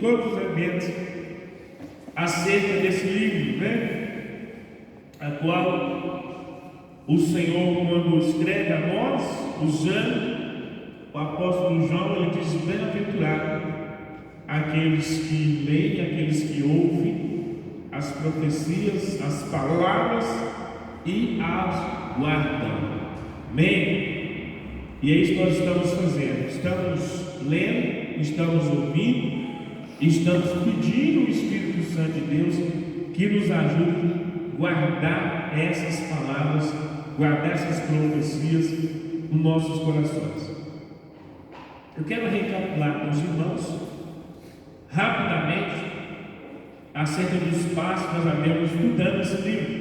todos os eventos acerca desse livro, né? A qual o Senhor, quando escreve a nós, usando o apóstolo João, ele diz: bem-aventurado aqueles que leem, aqueles que ouvem as profecias, as palavras e as guardam. Amém? E é isso que nós estamos fazendo. Estamos lendo, estamos ouvindo, estamos pedindo ao Espírito Santo de Deus que nos ajude a guardar essas palavras, guardar essas profecias nos nossos corações. Eu quero recapitular com os irmãos rapidamente acerca dos passos que nós havemos estudando esse livro.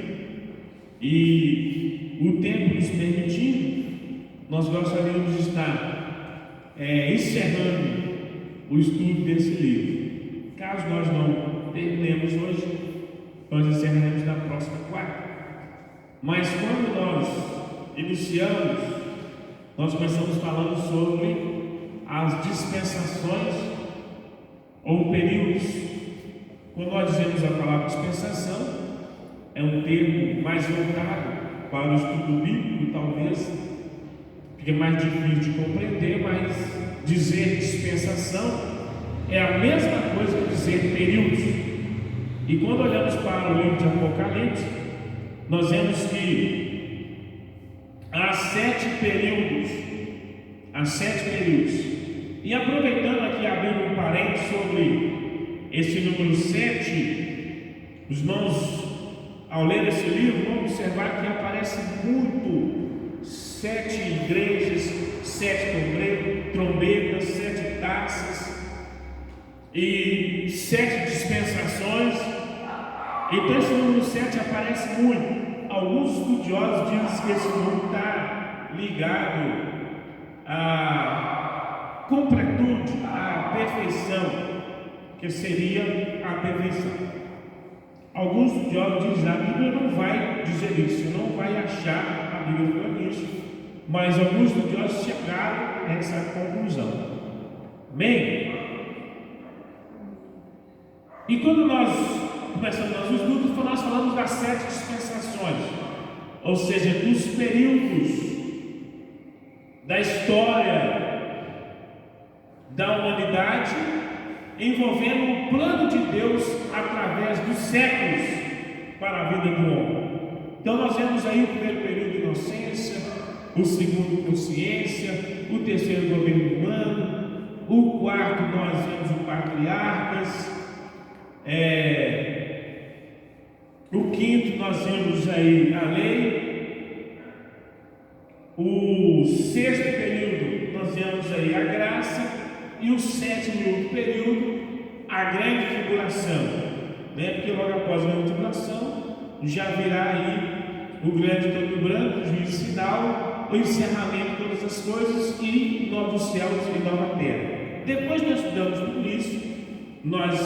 E o tempo nos permitindo, nós gostaríamos de estar encerrando o estudo desse livro. Caso nós não terminemos hoje, nós encerraremos na próxima quarta. Mas quando nós iniciamos, nós começamos falando sobre as dispensações ou períodos. Quando nós dizemos a palavra dispensação, é um termo mais voltado para o estudo bíblico, talvez fique mais difícil de compreender, mas dizer dispensação é a mesma coisa que dizer períodos. E quando olhamos para o livro de Apocalipse, nós vemos que há 7 períodos. E aproveitando aqui, abrindo um parênteses sobre esse número 7, os irmãos, ao ler esse livro, vão observar que aparece muito 7 igrejas, 7 trombetas, 7 taças e 7 dispensações. Então esse número 7 aparece muito. Alguns estudiosos dizem que esse número está ligado à completude, à perfeição, que seria a perfeição. Alguns estudiosos dizem que a Bíblia não vai dizer isso, não vai achar a Bíblia falando isso, mas alguns estudiosos chegaram a essa conclusão. Amém? E quando nós começamos nossos estudos, nós falamos das 7 dispensações, ou seja, dos períodos da história da humanidade, envolvendo o plano de Deus através dos séculos para a vida do homem. Então nós vemos aí o primeiro período de inocência, o segundo consciência, o terceiro governo humano, o quarto nós vemos o patriarcas, o quinto nós vemos aí a lei, o sexto período nós vemos aí a graça, e o 7º período, a grande tribulação, né? Porque logo após a grande tribulação já virá aí o grande trono branco, o juízo final, o encerramento de todas as coisas e novos céus e nova terra. Depois nós estudamos tudo isso, nós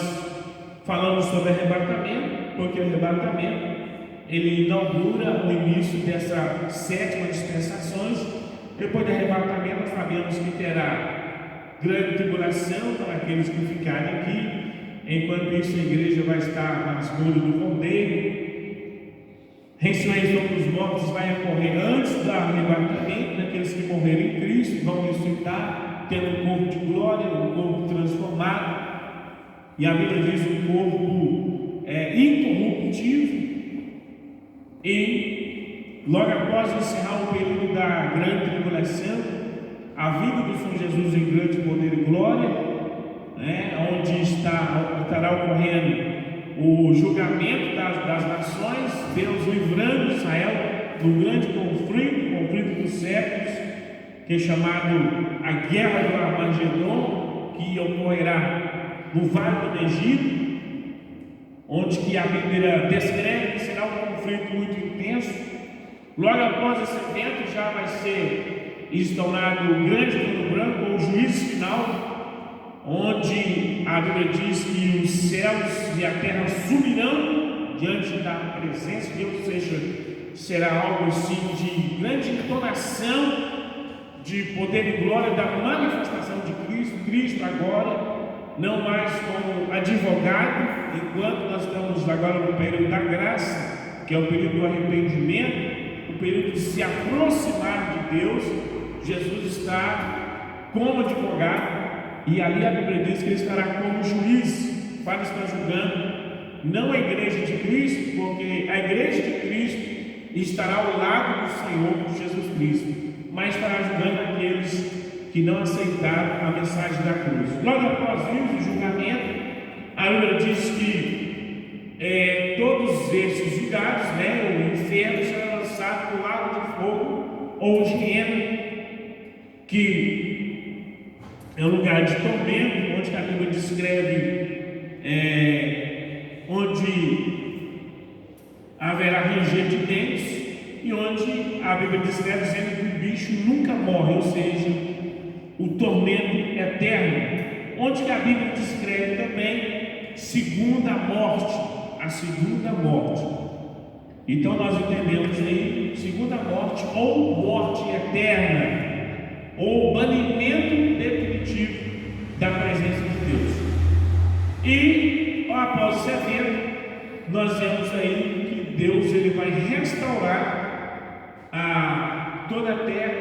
falamos sobre arrebatamento, porque o arrebatamento ele inaugura o início dessa 7ª dispensações. Depois do arrebatamento nós sabemos que terá grande tribulação para aqueles que ficarem aqui. Enquanto isso, a igreja vai estar nas bodas do Cordeiro. Ressurreição dos mortos vai ocorrer antes do arrebatamento, daqueles que morreram em Cristo vão ressuscitar, tendo um corpo de glória, um corpo transformado. E a Bíblia diz um corpo incorruptível. E logo após encerrar o período da grande tribulação, a vida do Senhor Jesus em grande poder e glória, né, onde estará ocorrendo o julgamento das nações, Deus livrando Israel do grande conflito dos séculos, que é chamado a Guerra do Armagedon, que ocorrerá no Vale do Egito, onde que a Bíblia descreve que será um conflito muito intenso. Logo após esse evento já vai ser instaurado o grande trono branco, ou o juízo final, onde a Bíblia diz que os céus e a terra sumirão diante da presença de Deus, ou seja, será algo assim de grande entonação de poder e glória da manifestação de Cristo. Cristo agora não mais como advogado, enquanto nós estamos agora no período da graça, que é o período do arrependimento, o período de se aproximar de Deus. Jesus está como advogado, e ali a Bíblia diz que ele estará como juiz para estar julgando, não a igreja de Cristo, porque a igreja de Cristo estará ao lado do Senhor Jesus Cristo, mas estará julgando aqueles que não aceitaram a mensagem da cruz. Logo após isso, o julgamento, a Bíblia diz que todos esses julgados, o inferno será lançado para o lago de fogo ou de Gêhena, que é um lugar de tormento, onde a Bíblia descreve onde haverá ranger de dentes, e onde a Bíblia descreve dizendo que o bicho nunca morre, ou seja, o tormento eterno, onde a Bíblia descreve também segunda morte, a segunda morte. Então nós entendemos aí segunda morte, ou morte eterna, ou banimento definitivo da presença de Deus. E após esse evento, nós vemos aí que Deus ele vai restaurar toda a terra,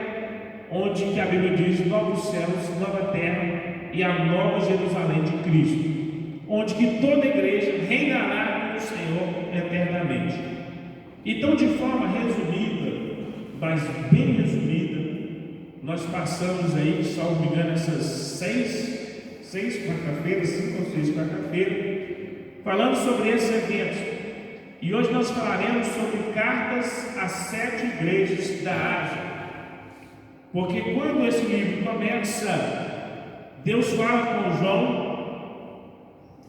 onde que a Bíblia diz novos céus, nova terra e a nova Jerusalém de Cristo, onde que toda igreja reinará com o Senhor eternamente. Então, de forma resumida, mas bem resumida, nós passamos aí, salvo me engano, essas seis quarta-feiras, 5 ou 6 quarta-feiras, falando sobre esses eventos. E hoje nós falaremos sobre cartas às 7 igrejas da Ásia. Porque quando esse livro começa, Deus fala com João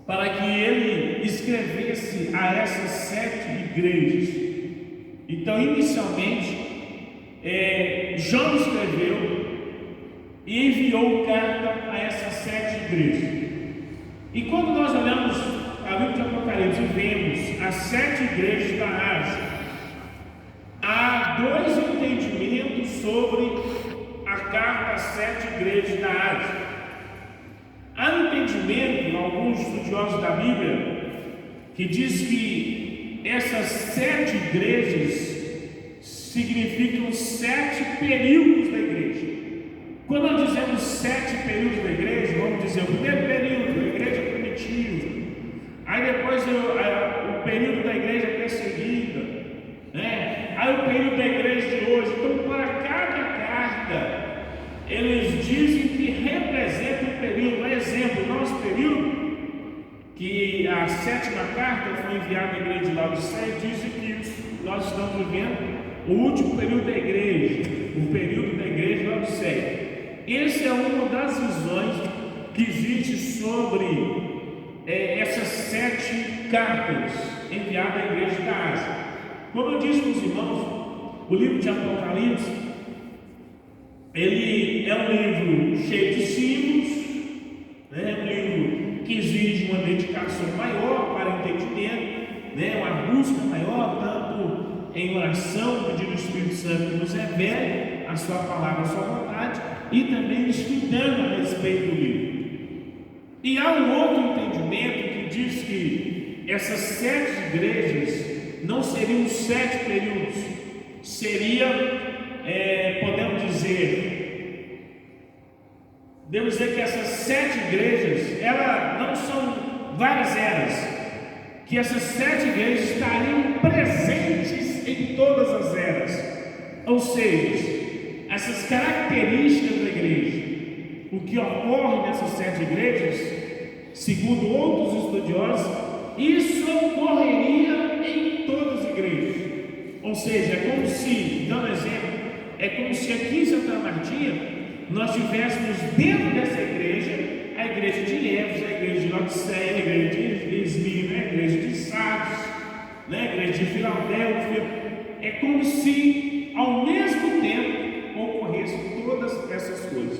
para que ele escrevesse a essas 7 igrejas. Então, inicialmente, João escreveu e enviou carta a essas 7 igrejas. E quando nós olhamos a Bíblia de Apocalipse e vemos as 7 igrejas da Ásia, há 2 entendimentos sobre a carta às 7 igrejas da Ásia. Há um entendimento, alguns estudiosos da Bíblia, que diz que essas 7 igrejas significam 7 períodos da igreja. Quando nós dizemos 7 períodos da igreja, vamos dizer o primeiro período, a igreja primitiva, aí depois o período da igreja perseguida, aí o período da igreja de hoje. Então, para cada carta, eles dizem que representa um período. Por exemplo, o nosso período, que a 7ª carta foi enviada à igreja de Laodiceia, diz que nós estamos vivendo o último período da igreja, o período da igreja de Laodiceia. Essa é uma das visões que existe sobre essas 7 cartas enviadas à igreja da Ásia. Como eu disse para os irmãos, o livro de Apocalipse, ele é um livro cheio de símbolos, um livro que exige uma dedicação maior para o entendimento, uma busca maior, tanto em oração, pedindo ao Espírito Santo que nos revele a sua palavra, a sua vontade, e também estudando a respeito do livro. E há um outro entendimento que diz que essas 7 igrejas não seriam 7 períodos, podemos dizer que essas 7 igrejas, elas não são várias eras, que essas 7 igrejas estariam presentes em todas as eras, ou seja, essas características da igreja, o que ocorre nessas 7 igrejas, segundo outros estudiosos, isso ocorreria em todas as igrejas. Ou seja, é como se, dando exemplo, é como se aqui em Santa Martinha nós tivéssemos dentro dessa igreja a igreja de Éfeso, a igreja de Laodiceia, a igreja de Esmirna, a igreja de Sardes, a igreja de Filadélfia. É como se ao mesmo tempo ocorressem todas essas coisas.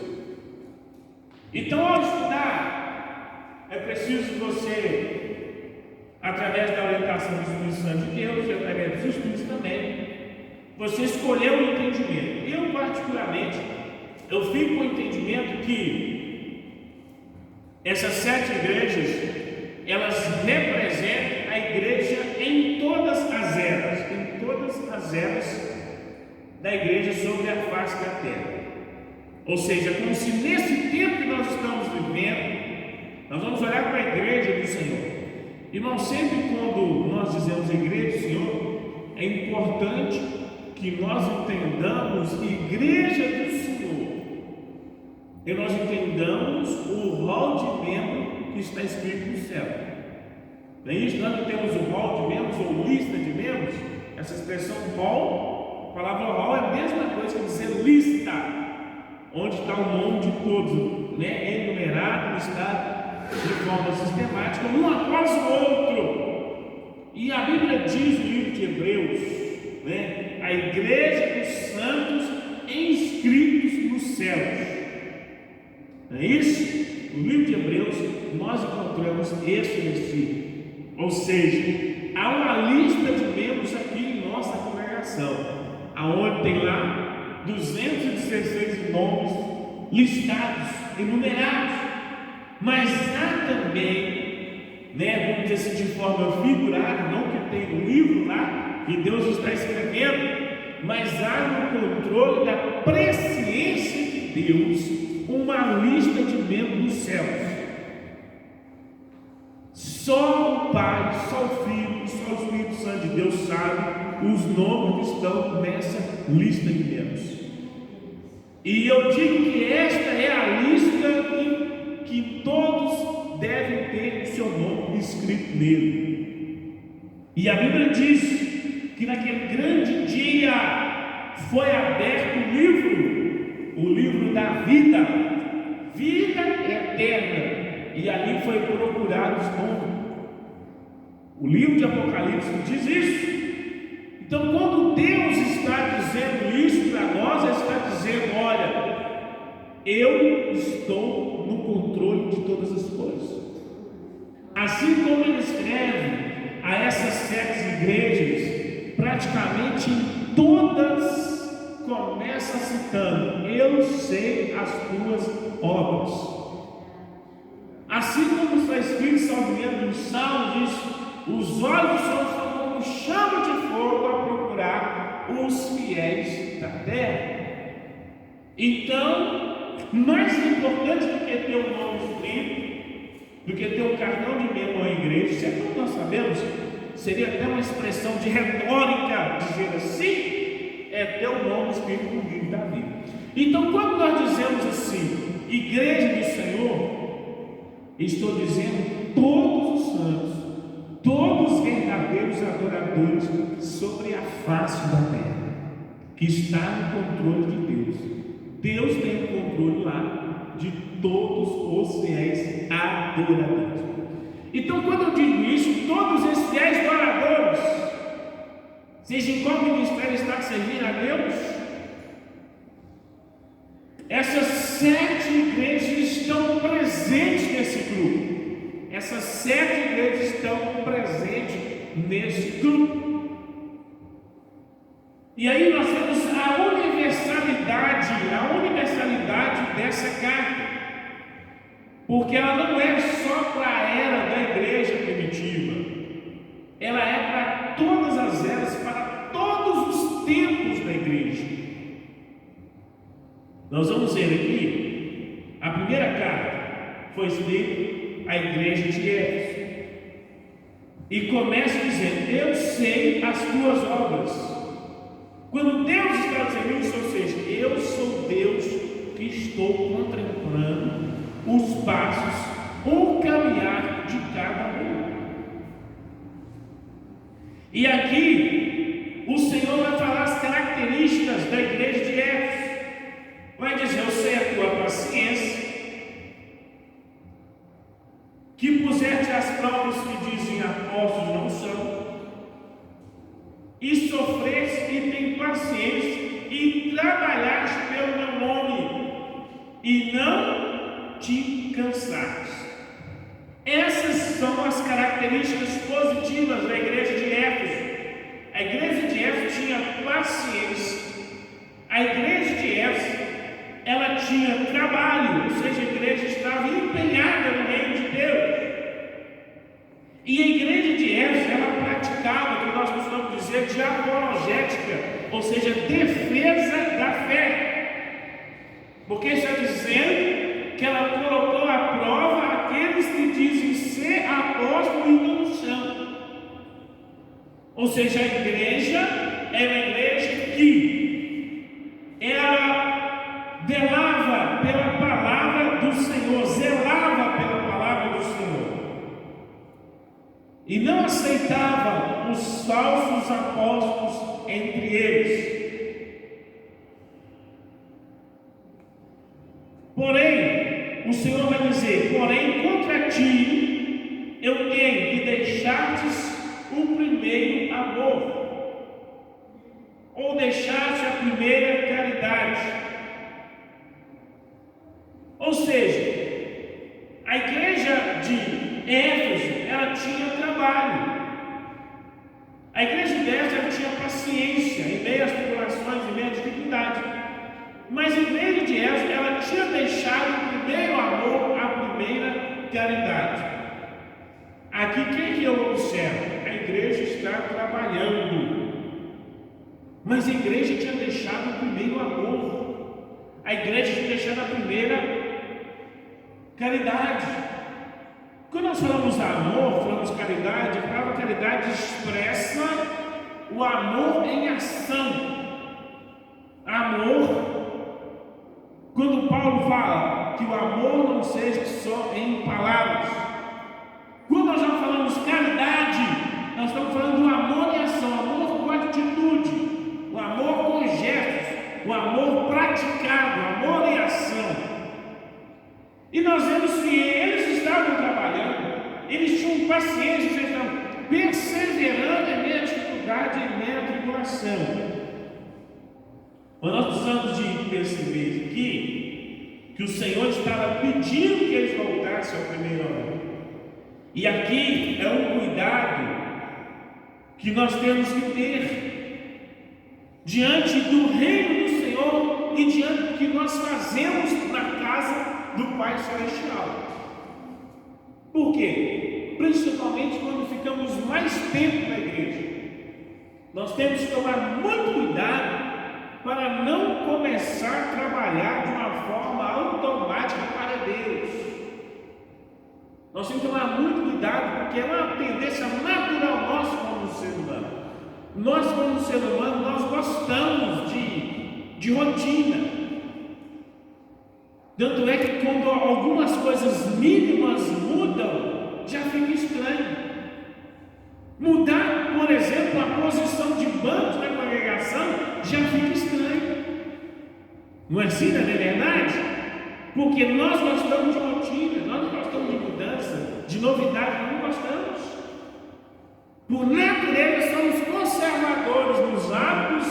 Então, ao estudar, é preciso você, através da orientação do Espírito Santo de Deus e através dos estudos também, você escolher o entendimento. Eu, particularmente, eu fico com o entendimento que Essas 7 igrejas, elas representam a igreja em todas as eras da igreja sobre a face da terra. Ou seja, como se nesse tempo que nós estamos vivendo, nós vamos olhar para a igreja do Senhor. Irmão, sempre quando nós dizemos igreja do Senhor, é importante que nós entendamos igreja do Senhor, e nós entendamos o rol de membro que está escrito no céu. Não é isso? Nós não temos o rol de membros ou lista de membros. Essa expressão rol, a palavra rol é a mesma coisa que dizer lista, onde está o nome de todos, né? Enumerado, listado de forma sistemática, um após o outro. E a Bíblia diz no livro de Hebreus, né? A igreja dos santos inscritos nos céus. Não é isso? No livro de Hebreus nós encontramos esse versículo. Ou seja, há uma lista de membros aqui em nossa congregação, aonde tem lá 216 nomes listados, enumerados. Mas há também, né, vamos dizer assim, de forma figurada, não que tem um livro lá que Deus está escrevendo, mas há no controle da presciência de Deus uma lista de membros dos céus. Só o Pai, só o Filho, só o Espírito Santo de Deus sabe os nomes que estão nessa lista de membros. E eu digo que esta é a lista que todos devem ter o seu nome escrito nele. E a Bíblia diz que naquele grande dia foi aberto o livro da vida eterna. E ali foi procurado os nomes. O livro de Apocalipse diz isso. Então, quando Deus está dizendo isso para nós, Ele está dizendo: olha, eu estou no controle de todas as coisas. Assim como Ele escreve a essas 7 igrejas, praticamente em todas começa citando: eu sei as tuas obras. Assim como está escrito, salvo engano, no Salmo, diz: os olhos do Senhor são como chama de fogo a procurar os fiéis da terra. Então, mais importante do que ter um nome escrito, do que ter um cartão de membro à igreja, isso é como nós sabemos, seria até uma expressão de retórica dizer assim, é ter o nome escrito no livro da vida. Então, quando nós dizemos assim, igreja do Senhor, estou dizendo todos os santos, todos os verdadeiros adoradores sobre a face da terra, que está no controle de Deus. Deus tem o controle lá de todos os fiéis adoradores. Então, quando eu digo isso, todos esses fiéis adoradores, seja em qual ministério está servindo a Deus, essas 7 igrejas estão presentes nesse grupo. Essas 7 igrejas estão presentes nesse grupo. E aí nós temos a universalidade dessa carta. Porque ela não é só para a era da igreja primitiva. Ela é para todas as eras, para todos os tempos da igreja. Nós vamos ver aqui, a primeira carta foi escrita à igreja de Éfeso. E começa dizendo: eu sei as tuas obras. Quando Deus está dizendo isso, ou seja, eu sou Deus que estou contemplando os passos, o caminhar de cada um. E aqui, o Senhor vai falar as características da igreja de Éfeso. Vai dizer: eu sei a tua paciência, que puseste as provas que dizem apóstolos não são, e sofreste e tem paciência, e trabalhaste pelo meu nome, e não te cansaste. Essas são as características positivas da igreja de Éfeso. A igreja de Éfeso tinha paciência. A igreja de Éfeso, ela tinha trabalho, ou seja, a igreja estava empenhada no de apologética, ou seja, defesa da fé. Porque está dizendo que ela colocou à prova aqueles que dizem ser apóstolos e não são. Ou seja, a igreja é uma igreja que ela velava pela palavra do Senhor, zelava pela palavra do Senhor, e não aceitava os falsos apóstolos entre eles. Porém, o Senhor vai dizer: porém, contra ti eu tenho que deixar-te o primeiro amor, ou deixar-te a primeira caridade. Ou seja, a igreja de Éfeso, ela tinha trabalho. A igreja de Éfeso, ela tinha paciência em meio às tribulações, em meio às dificuldades. Mas a igreja de Éfeso, ela tinha deixado o primeiro amor, a primeira caridade. Aqui, quem que eu observo? A igreja está trabalhando, mas a igreja tinha deixado o primeiro amor, a igreja tinha deixado a primeira caridade. Quando nós falamos amor, falamos caridade, a palavra caridade expressa o amor em ação. Amor, quando Paulo fala que o amor não seja só em palavras. Quando nós já falamos caridade, nós estamos falando do amor em ação, amor com atitude, o amor com gestos, o amor praticado, o amor em ação. E nós vemos que eles estavam trabalhando, eles tinham paciência, eles estavam perseverando em meio à dificuldade, em meio à tribulação. Mas nós precisamos de perceber aqui que o Senhor estava pedindo que eles voltassem ao primeiro amor. E aqui é um cuidado que nós temos que ter diante do reino do Senhor e diante do que nós fazemos na casa do Pai Celestial. Por quê? Principalmente quando ficamos mais tempo na igreja. Nós temos que tomar muito cuidado para não começar a trabalhar de uma forma automática para Deus. Nós temos que tomar muito cuidado, porque é uma tendência natural nossa como ser humano. Nós, como ser humano, nós gostamos de rotina. Tanto é que quando algumas coisas mínimas mudam, já fica estranho. Mudar, por exemplo, a posição de bancos na congregação, já fica estranho. Não é assim, não é verdade? Porque nós gostamos de rotina, nós gostamos de mudança, de novidade, nós não gostamos. Por natureza, somos conservadores nos hábitos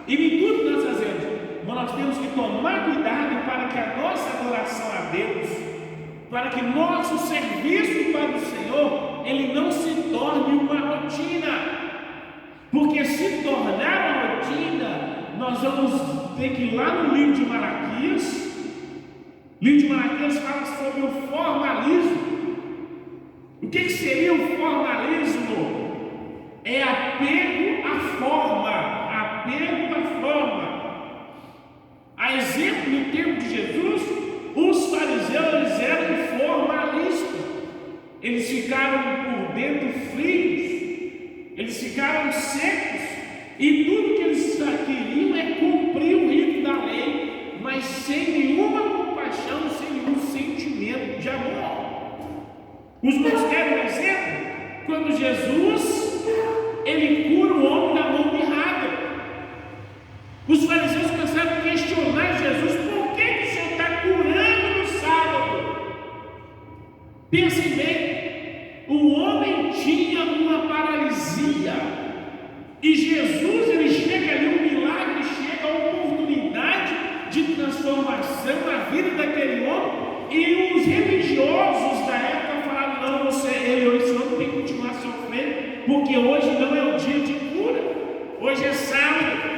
e em tudo que nós fazemos. Mas nós temos que tomar cuidado para que a nossa adoração a Deus, para que nosso serviço para o Senhor, ele não se torne uma rotina. Porque se tornar uma rotina, nós vamos ter que ir lá no livro de Malaquias. O livro de Malaquias fala sobre o formalismo. O que seria o formalismo? É apego à forma. Apego à forma. A exemplo do tempo de Jesus, os fariseus eles eram formalistas. Eles ficaram por dentro frios. Eles ficaram secos. E tudo que eles queriam é cumprir o rito da lei, mas sem nenhuma compaixão, sem nenhum sentimento de amor. Os meus querem um exemplo? Quando Jesus ele cura o homem da mão mirrada, os fariseus começaram a questionar Jesus: por que o Senhor está curando no sábado? Pensem bem, o homem tinha uma paralisia e Jesus ele chega ali, um milagre, chega a oportunidade de transformação na vida daquele homem, e os religiosos da época falaram: não, esse homem tem que continuar sofrendo, porque hoje não é o dia de cura, hoje é sábado,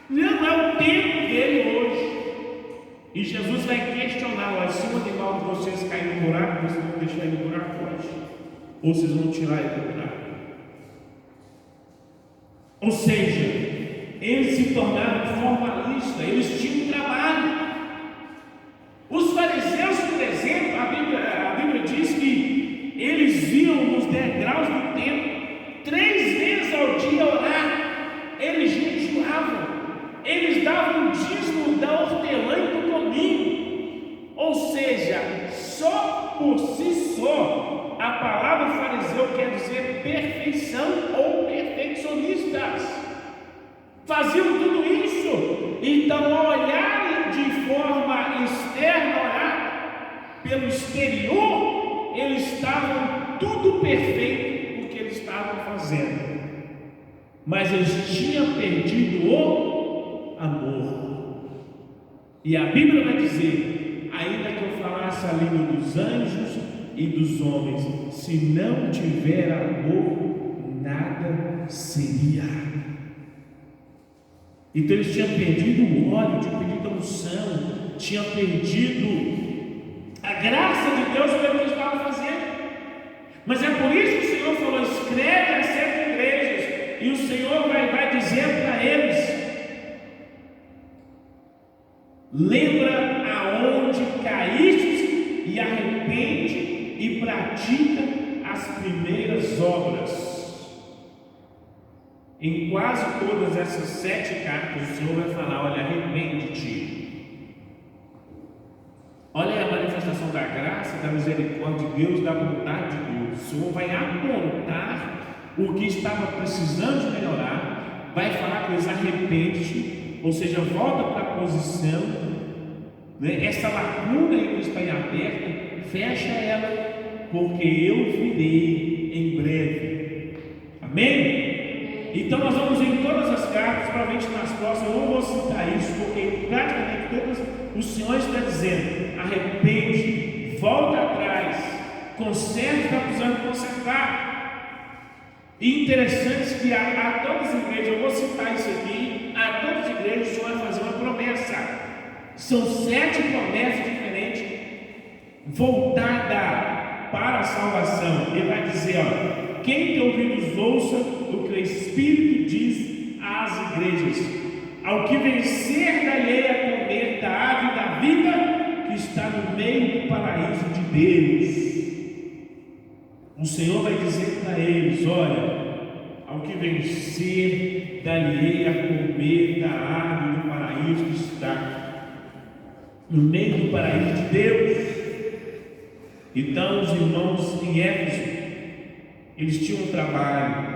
não é o tempo dele hoje. E Jesus vai questionar: se um animal de vocês cair no buraco, vocês vão deixar ele no buraco hoje? Ou vocês vão tirar ele do buraco? Ou seja, eles se tornaram formalistas, eles tinham trabalho. Os fariseus, por exemplo, a Bíblia diz que eles iam nos degraus do templo 3 vezes ao dia orar, eles jejuavam, eles davam o dízimo da hortelã e do cominho. Ou seja, só por si só, a palavra fariseu quer dizer perfeição ou perfeccionistas. Faziam tudo isso. Então, ao olhar de forma externa, olhar pelo exterior, eles estavam tudo perfeito o que eles estavam fazendo, mas eles tinham perdido o amor. E a Bíblia vai dizer: ainda que eu falasse a língua dos anjos e dos homens, se não tiver amor, nada seria. Então eles tinham perdido o óleo, tinham perdido a unção, tinham perdido a graça de Deus pelo que eles estavam fazendo. Mas é por isso que o Senhor falou: escreve as 7 igrejas, e o Senhor vai dizer para eles: lembra aonde caíste e arrepende e pratica as primeiras obras. Em quase todas essas 7 cartas, o Senhor vai falar: olha, arrepende-te. Olha a manifestação da graça, da misericórdia de Deus, da vontade de Deus. O Senhor vai apontar o que estava precisando de melhorar, vai falar com eles: arrepende-te, ou seja, volta para a posição, né? Essa lacuna aí que está aí aberta, fecha ela, porque eu virei em breve. Amém? Então nós vamos ver em todas as cartas, provavelmente nas próximas, eu não vou citar isso, porque praticamente todas o Senhor está dizendo: arrepende, volta atrás, conserta o que está precisando consertar. E interessante que a todas as igrejas, eu vou citar isso aqui, a todas as igrejas o Senhor vai fazer uma promessa. São 7 promessas diferentes, voltada para a salvação. Ele vai dizer: olha, quem tem ouvidos ouça o que o Espírito diz às igrejas. Ao que vencer, darei a comer da árvore da vida que está no meio do paraíso de Deus. O Senhor vai dizer para eles: olha, ao que vencer, darei a comer da árvore do paraíso que está no meio do paraíso de Deus. Então os irmãos em Éfeso, eles tinham trabalho,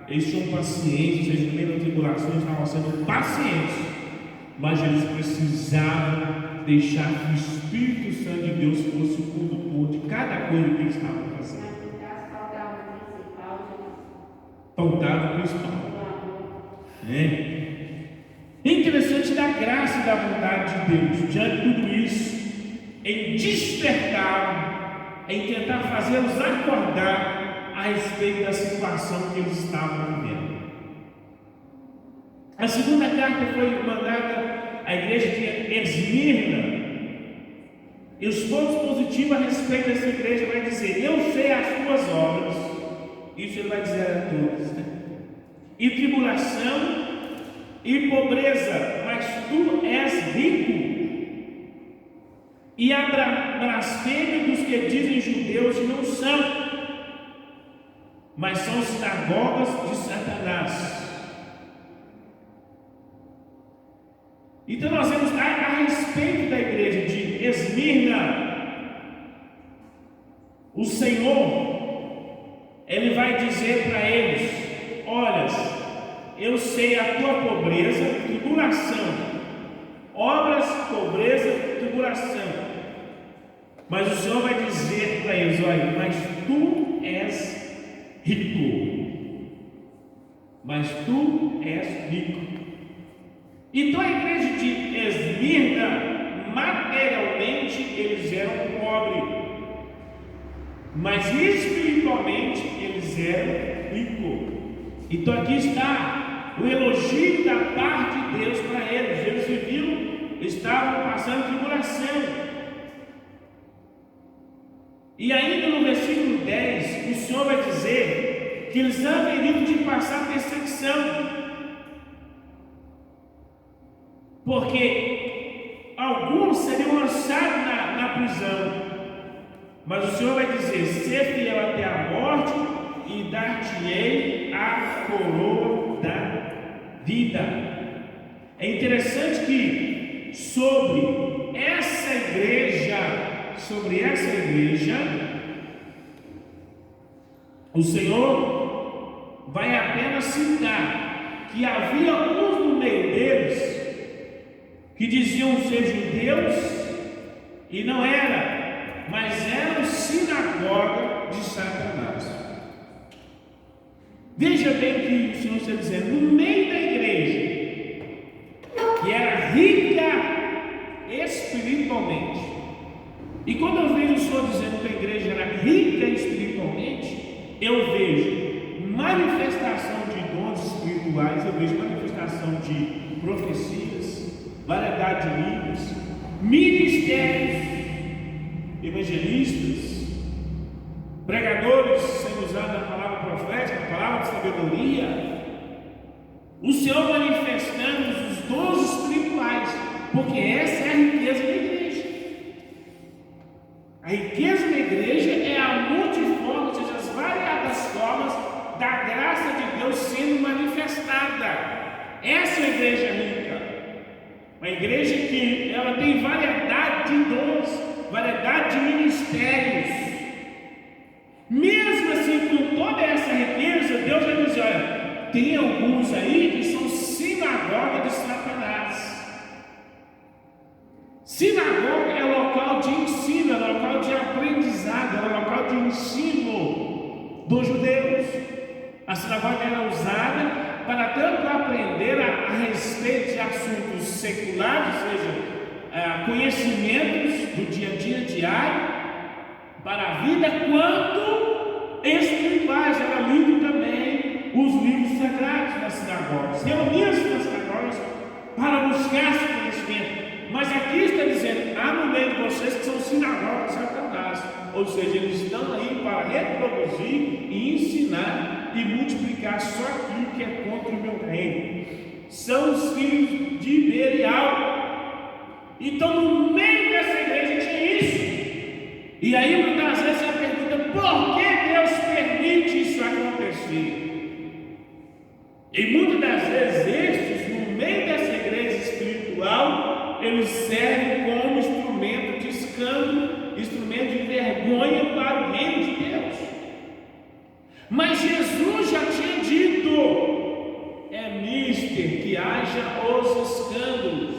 eles tinham paciência, eles no meio da tribulação estavam sendo pacientes, mas eles precisavam deixar que o Espírito Santo de Deus fosse o condutor de cada coisa que eles estavam fazendo. Pautado principal. Interessante da graça e da vontade de Deus, diante de tudo isso, em despertar, em tentar fazê-los acordar a respeito da situação que eles estavam vivendo. A segunda carta foi mandada à igreja de Esmirna, e os pontos positivos a respeito dessa igreja vai dizer: eu sei as tuas obras, isso ele vai dizer a todos, né? E tribulação e pobreza, mas tu és rico. E a blasfêmia dos que dizem judeus e não são, mas são sinagogas de Satanás. Então nós vemos a respeito da igreja de Esmirna, o Senhor, Ele vai dizer para eles: olha, eu sei a tua pobreza, tribulação, obras, pobreza, tribulação. Mas o Senhor vai dizer para eles: olha, mas tu és rico. Mas tu és rico. Então a igreja de Esmirna, materialmente eles eram pobres, mas espiritualmente eles eram ricos. Então aqui está o elogio da parte de Deus para eles. Eles viviam, estavam passando tribulação. E ainda no versículo 10, o Senhor vai dizer que eles haveriam de passar perseguição. porque alguns seriam lançados na prisão. Mas o Senhor vai dizer: ser fiel até a morte, e dar-te-ei a coroa da vida. É interessante que sobre essa igreja, o Senhor vai apenas citar que havia alguns no meio deles que diziam ser judeus e não era, mas eram sinagoga de Satanás. Veja bem que o Senhor está dizendo, no meio da igreja, que era rica espiritualmente. E quando eu vejo o Senhor dizendo que a igreja era rica espiritualmente, eu vejo manifestação de dons espirituais, eu vejo manifestação de profecias, variedade de línguas, ministérios, evangelistas, pregadores sendo usados a palavra profética, a palavra de sabedoria, o Senhor manifestando os dons espirituais, porque essa é a riqueza da igreja. A riqueza da igreja é a multiforme, ou seja, as variadas formas da graça de Deus sendo manifestada. Essa é a igreja rica. Uma igreja que ela tem variedade de dons, variedade de ministérios. Mesmo assim, com toda essa riqueza, Deus vai dizer: olha, tem alguns aí que são sinagoga de Satanás. Sinagoga é local de ensino, é local de aprendizado, é local de ensino dos judeus. A sinagoga era usada para tanto aprender a respeito de assuntos seculares, ou seja, conhecimentos do dia a dia diário, para a vida, quanto espirituais. Era lido também os livros sagrados das sinagogas, reuniam-se nas sinagogas para buscar esse conhecimento. Mas aqui está dizendo: há no meio de vocês que são sinagogas de Satanás, ou seja, eles estão aí para reproduzir e ensinar e multiplicar só aquilo que é contra o meu reino. São os filhos de Belial. Então, no meio dessa igreja tinha isso. E aí, muitas vezes, a pergunta: por que Deus permite isso acontecer? E muitas das vezes, estes, no meio dessa igreja espiritual, eles servem como instrumento de escândalo, instrumento de vergonha para o reino de Deus. Mas Jesus já tinha dito: é mister que haja os escândalos,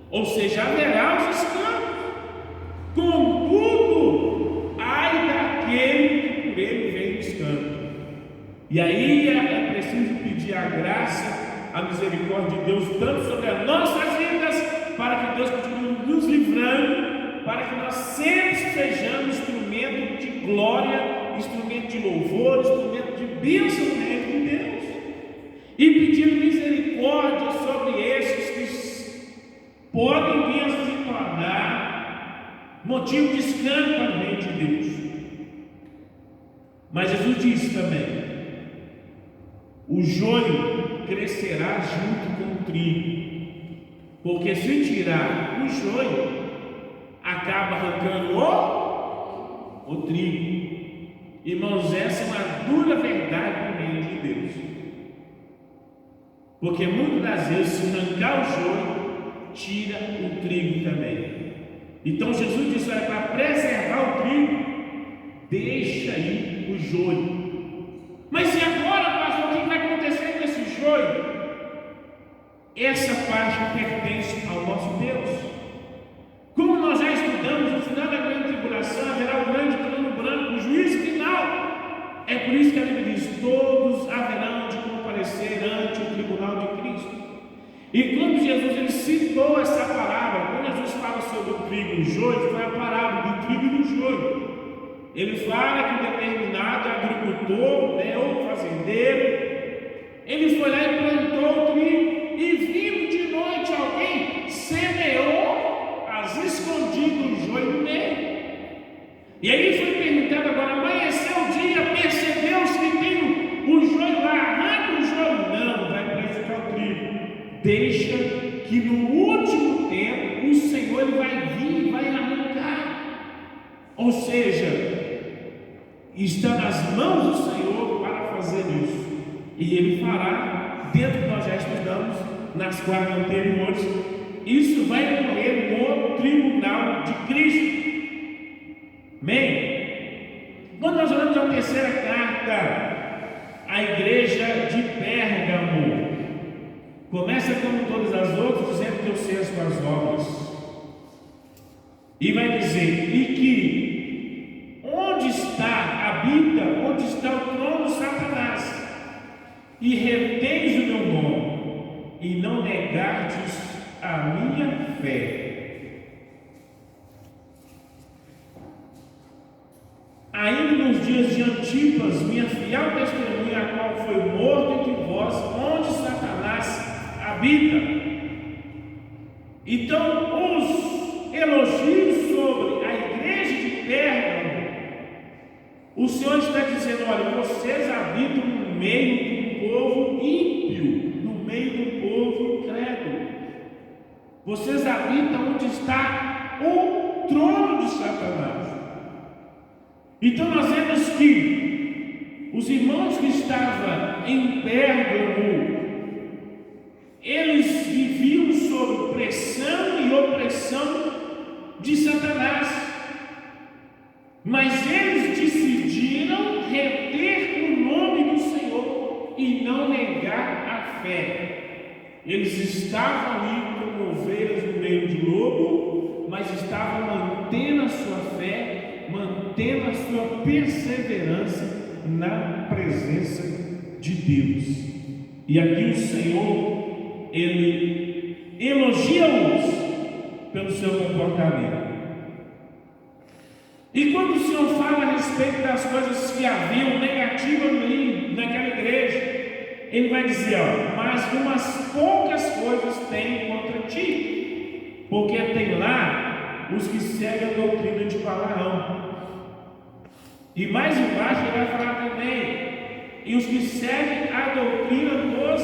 ou seja, haverá os escândalos. Contudo, ai daquele que por ele vem o escândalo. E aí é preciso pedir a graça, a misericórdia de Deus, tanto sobre as nossas vidas, para que Deus continue nos livrando, para que nós sempre sejamos instrumento de glória, instrumento de louvor, instrumento de bênção no reino de Deus. E pedindo misericórdia sobre esses que podem vir a se tornar motivo de escândalo para o reino de Deus. Mas Jesus disse também: o joio crescerá junto com o trigo, porque se tirar o joio, acaba arrancando o trigo. Irmãos, essa é uma dura verdade no reino de Deus, porque muitas das vezes, se arrancar o joio, tira o trigo também. Então Jesus disse: olha, para preservar o trigo, deixa aí o joio. Mas e agora, pastor, o que vai acontecer com esse joio? Essa parte pertence ao nosso Deus. Como nós já estudamos, no final da grande tribulação haverá o grande trono branco, o juízo final. É por isso que a Bíblia diz: todos haverão de comparecer ante o tribunal de Cristo. E quando Jesus ele citou essa palavra, quando Jesus fala sobre o trigo e o joio, foi a parábola do trigo e do joio. Ele fala que um determinado agricultor, ou fazendeiro, ele foi lá e plantou o trigo, e vindo de noite alguém semeou as escondidas o joio no meio. E aí foi perguntado: agora amanheceu o dia, percebeu-se que tem o joio lá, arranca o joio. Não, vai prejudicar o trigo. Deixa que no Ou seja, está nas mãos do Senhor para fazer isso. E Ele fará, dentro do que nós já estudamos nas quartas anteriores, isso vai ocorrer no tribunal de Cristo. Amém? Quando nós olhamos a terceira carta à igreja de Pérgamo, começa como todas as outras, dizendo que eu sei as suas obras. E vai dizer, e que onde está o trono de Satanás, e reteis o meu nome, e não negastes a minha fé. Ainda nos dias de Antipas, minha fiel testemunha, a qual foi morto entre vós, onde Satanás habita. Então, os elogios sobre a igreja de Pérgamo, o Senhor está dizendo: olha, vocês habitam no meio do povo ímpio, no meio do povo incrédulo. Vocês habitam onde está o trono de Satanás. Então nós vemos que os irmãos que estavam em Pérgamo, eles viviam sob pressão e opressão de Satanás. Mas eles decidiram reter o nome do Senhor e não negar a fé. Eles estavam ali como ovelhas no meio de lobo, mas estavam mantendo a sua fé, mantendo a sua perseverança na presença de Deus. E aqui o Senhor, Ele elogia-os pelo seu comportamento. E quando o Senhor fala a respeito das coisas que haviam negativas ali naquela igreja, Ele vai dizer: ó, mas umas poucas coisas tem contra ti, porque tem lá os que seguem a doutrina de Balaão. E mais embaixo ele vai falar também, e os que seguem a doutrina dos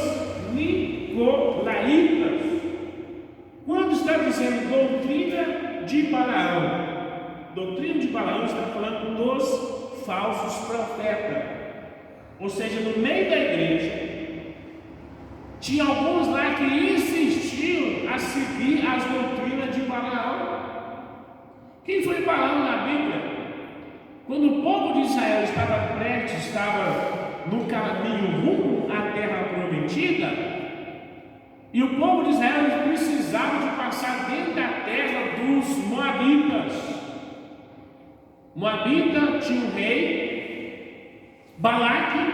nicolaítas. Quando está dizendo doutrina de Balaão, doutrina de Balaão está falando dos falsos profetas. Ou seja, no meio da igreja tinha alguns lá que insistiam a seguir as doutrinas de Balaão. Quem foi Balaão na Bíblia? Quando o povo de Israel estava no caminho rumo à terra prometida, e o povo de Israel precisava de passar dentro da terra dos Moabitas. Moabita tinha um rei, Balaque,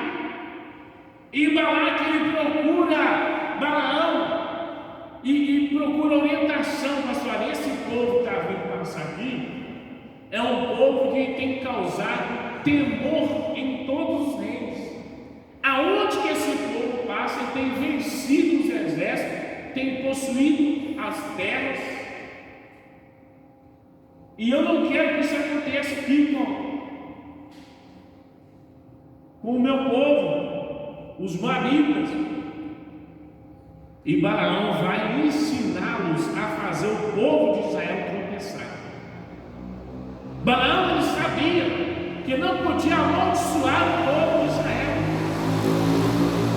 e Balaque ele procura Balaão e procura orientação para falar: esse povo que está vindo passar aqui é um povo que tem causado temor em todos os reis. Aonde que esse povo passa, ele tem vencido os exércitos, tem possuído as terras. E eu não quero que isso aconteça aqui com o meu povo, os Moabitas. E Balaão vai ensiná-los a fazer o povo de Israel tropeçar. Balaão ele sabia que não podia amaldiçoar o povo de Israel.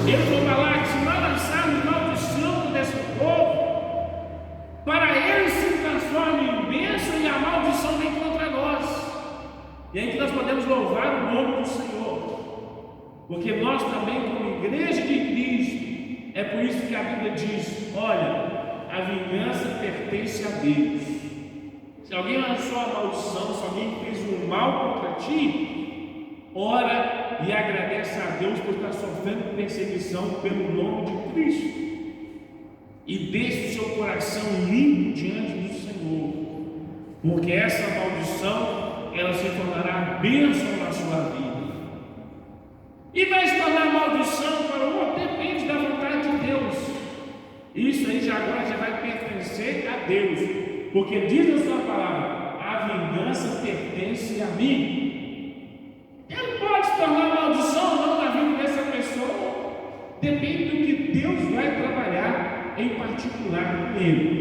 Ele falou: Balaque, se nós lançarmos maldição desse povo, para eles se transforma em bênção e a maldição vem contra nós. E aí que nós podemos louvar o nome do Senhor, porque nós também, como igreja de Cristo, é por isso que a Bíblia diz: olha, a vingança pertence a Deus. Se alguém lançou a maldição, se alguém fez um mal contra ti, ora e agradece a Deus por estar sofrendo perseguição pelo nome de Cristo. E deixe o seu coração limpo diante do Senhor, porque essa maldição, ela se tornará bênção na sua vida. E vai se tornar maldição para o outro, depende da vontade de Deus. Isso aí agora já vai pertencer a Deus. Porque diz a sua palavra: a vingança pertence a mim. Ele pode se tornar maldição ou não na vida dessa pessoa, depende do que Deus vai trabalhar em particular com ele.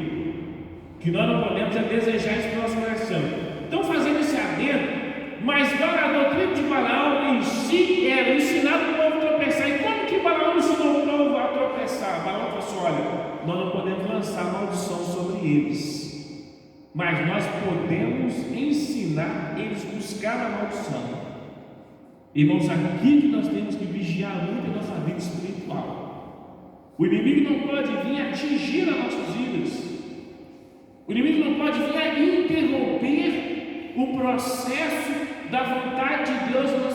Que nós não podemos desejar isso no nosso coração. Então, fazendo esse adendo, mas a doutrina de Balaão em si era ensinar o povo a tropeçar. E como que Balaão ensinou o povo a tropeçar? Balaão falou assim: olha, nós não podemos lançar maldição sobre eles, mas nós podemos ensinar eles a buscar a maldição. Irmãos, aqui que nós temos que vigiar muito a nossa vida espiritual. O inimigo não pode vir atingir as nossas vidas. O inimigo não pode vir a interromper o processo da vontade de Deus na nossa